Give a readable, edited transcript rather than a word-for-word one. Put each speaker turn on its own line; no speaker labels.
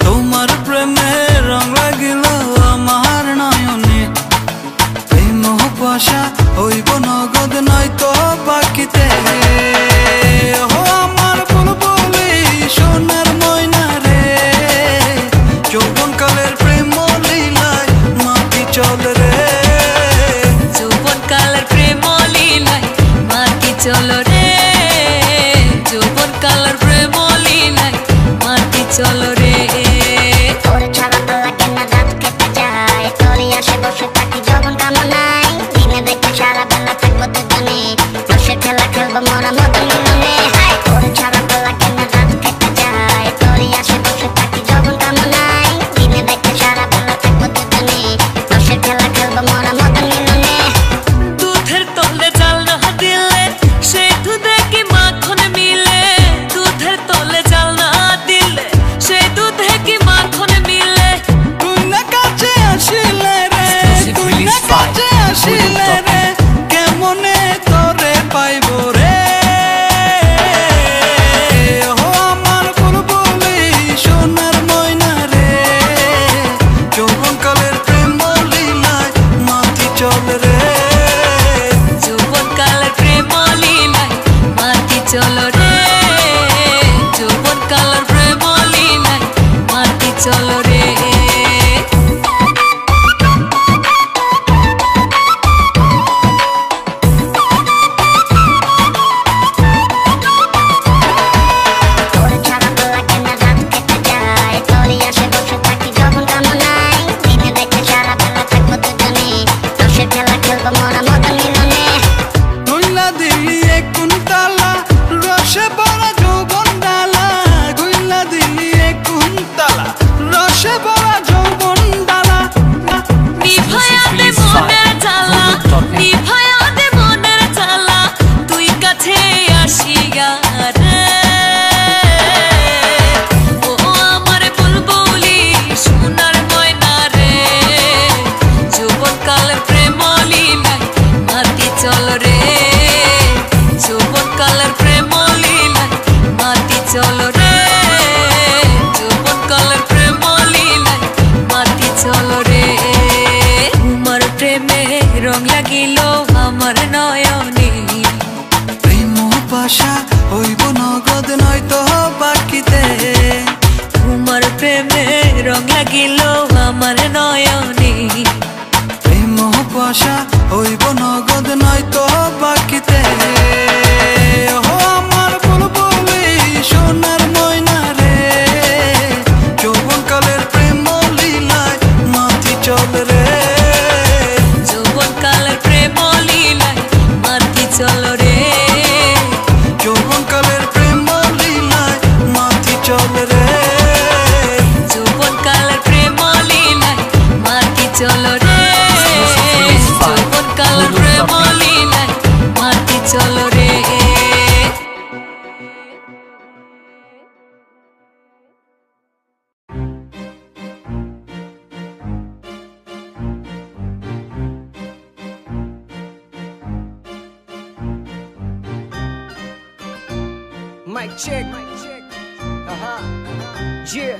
তোমার প্রেমে রং লাগিল আমার নয়নে। এই মোহ কুয়াশা হইব নগদ নয়তো বাকিতে। ও আমার বুলবুলি সোনার ময়না রে, যৌবন কালের প্রেম লীলায় মাটি চলে রে।
যৌবন কালের প্রেম লীলায় মাটি চলো রে, যৌবন কালের প্রেম লীলায় মাটি চলো রে।
তোর ছাড়া তো লাগে না রাত কেটে যায়, তোরই আসে বসে থাকি যৌবন কামনায়। দিনে দেখে সারা বেলা থাকবো দুজনে, রসের খেলা খেলবো মোরা মদন মিলনে। তোর ছাড়া তো লাগে না রাত কেটে যায়, তোরই আসে বসে থাকি যৌবন কামনায়। দিনে দেখে সারা বেলা থাকবো দুজনে, রসের খেলা খেলবো মোরা মদন মিলনে।
দুধের তলে জাল না দিলে সেই দুধে কি মাখন মিলে, দুধের তলে জাল না দিলে সেই দুধে কি মাখন মিলে।
তুই না কাছে আসিলে রে, তুই না কাছে আসিলে রে, কেমনে তোরে পাইব রে। ও আমার বুলবুলি সোনার ময়না রে, যৌবন কালের প্রেম লীলায় মাটি চলে রে।
যৌবন কালের প্রেম লীলায় মাটি চলো রে, যৌবন কালের প্রেম লীলায় মাটি চলো রে।
তোর ছাড়া তো লাগে না রাত কেটে যায়, তোরই আসে বসে থাকি যৌবন কামনায়। দিনে দেখে সারা বেলা থাকবো দুজনে, রসের খেলা খেলবো মোরা মদন মিলনে।
গুইলা দিলি এক কুন্তলা রসে ভরা যৌবন ডালা, গুইলা দিলি এক কুন্তলা রসে ভরা যৌবন ডালা।
নিভায়া দে মনের জ্বালা, নিভায়া দে মনের জ্বালা, তুই কাছে আসিয়া রে। ও আমার বুলবুলি সোনার ময়না রে, যৌবন কালের প্রেম লীলায় মাটি চলো রে, যৌবন কালের প্রেম লীলায় মাটি চলো রে, যৌবন কালের প্রেম লীলায় মাটি চলো রে। তোমার প্রেমে রং লাগিল আমার নয়নে,
প্রেম পাশা হইব নগদ নয়তো বাকিতে।
তোমার প্রেমে রং লাগিল আমার নয়নে,
প্রেম পাশা হইব নগদ নয়তো বাকিতে। ও আমার বুলবুলি সোনার ময়না রে, যৌবন কালের প্রেম লীলায় মাটি চলে রে।
যৌবন কালের প্রেম লীলায় মাটি চলো রে,
যৌবন কালের প্রেম লীলায় মাটি চলে রে।
যৌবন কালের প্রেম লীলায় মাটি চলো রে, যৌবন কালের প্রেম লীলায় মাটি চলো রে।
Mic check. Yeah.